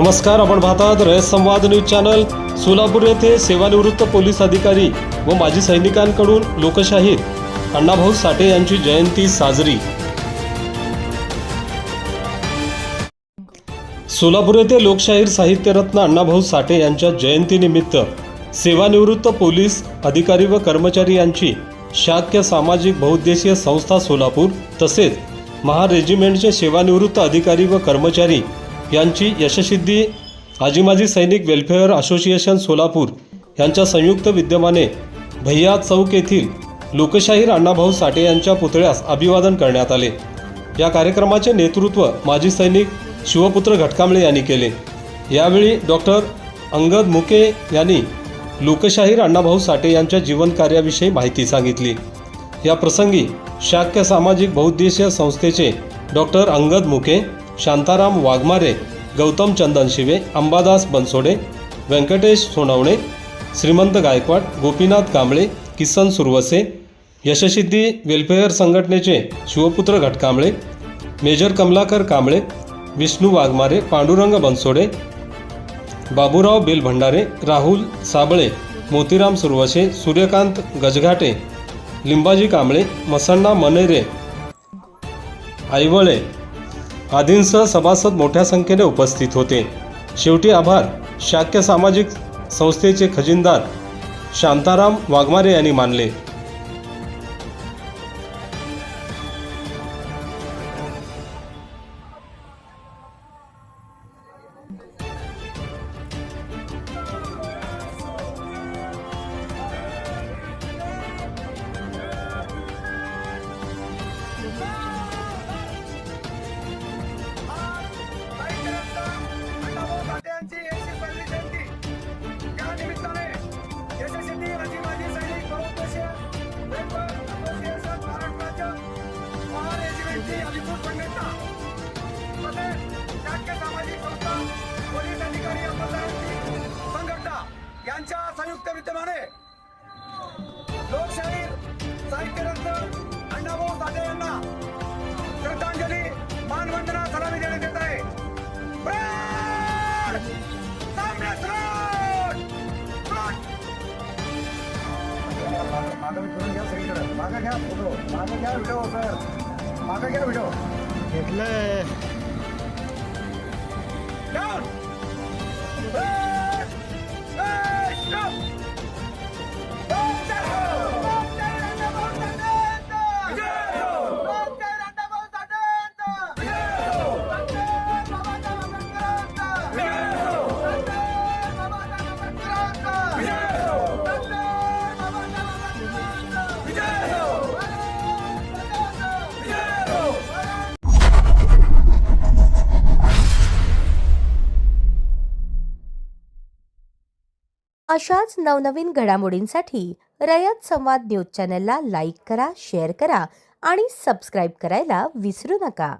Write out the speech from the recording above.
नमस्कार, आपण पाहतात रयत संवाद न्यूज चॅनल। सोलापूर येथे सेवानिवृत्त पोलीस अधिकारी व माजी सैनिकांकडून लोकशाहीर अण्णाभाऊ साठे यांची जयंती साजरी। सोलापूर येथे लोकशाहीर साहित्यरत्न अण्णाभाऊ साठे यांच्या जयंतीनिमित्त सेवानिवृत्त पोलीस अधिकारी व कर्मचारी यांची शाक्य सामाजिक बहुउद्देशीय संस्था सोलापूर तसेच महार रेजिमेंटचे सेवानिवृत्त अधिकारी व कर्मचारी यांची यशस्सिद्धी आजी माजी सैनिक वेलफेअर असोसिएशन सोलापूर यांच्या संयुक्त विद्यमाने भैया चौक येथील लोकशाहीर अण्णाभाऊ साठे यांच्या पुतळ्यास अभिवादन करण्यात आले। या कार्यक्रमाचे नेतृत्व माजी सैनिक शिवपुत्र घटकांबळे यांनी केले। यावेळी डॉक्टर अंगद मुके यांनी लोकशाहीर अण्णाभाऊ साठे यांच्या जीवन कार्याविषयी माहिती सांगितली। या प्रसंगी शाक्य सामाजिक बहुउद्देशीय संस्थेचे डॉक्टर अंगद मुके, शांताराम वाघमारे, गौतम चंदन शिवे, अंबादास बनसोडे, व्यंकटेश सोनवणे, श्रीमंत गायकवाड, गोपीनाथ कांबळे, किसन सुरवसे, यशस्सिद्धी वेलफेअर संघटनेचे शिवपुत्र घटकांबळे, मेजर कमलाकर कांबळे, विष्णू वाघमारे, पांडुरंग बनसोडे, बाबूराव बेलभंडारे, राहुल साबळे, मोतीराम सुरवसे, सूर्यकांत गजघाटे, लिंबाजी कांबळे, मसण्णा मनेरे, आईवळे आदींसह सभासद मोठ्या संख्येने उपस्थित होते। शेवटी आभार शाक्य सामाजिक संस्थेचे खजिनदार शांताराम वाघमारे यांनी मानले। यांच्या संयुक्त विद्यमाने लोकशाहीर साहित्यरत्न अण्णाभाऊ साठे यांना श्रद्धांजली मानवंदना सलामी देण्यात येत आहे। मागे घ्या फोटो, मागे घ्या व्हिडिओ सर, मागे घ्या व्हिडिओ घेतलंय। अशाच नवनवीन घडामोडींसाठी रयत संवाद न्यूज चॅनलला लाईक करा, शेअर करा आणि सबस्क्राईब करायला विसरू नका।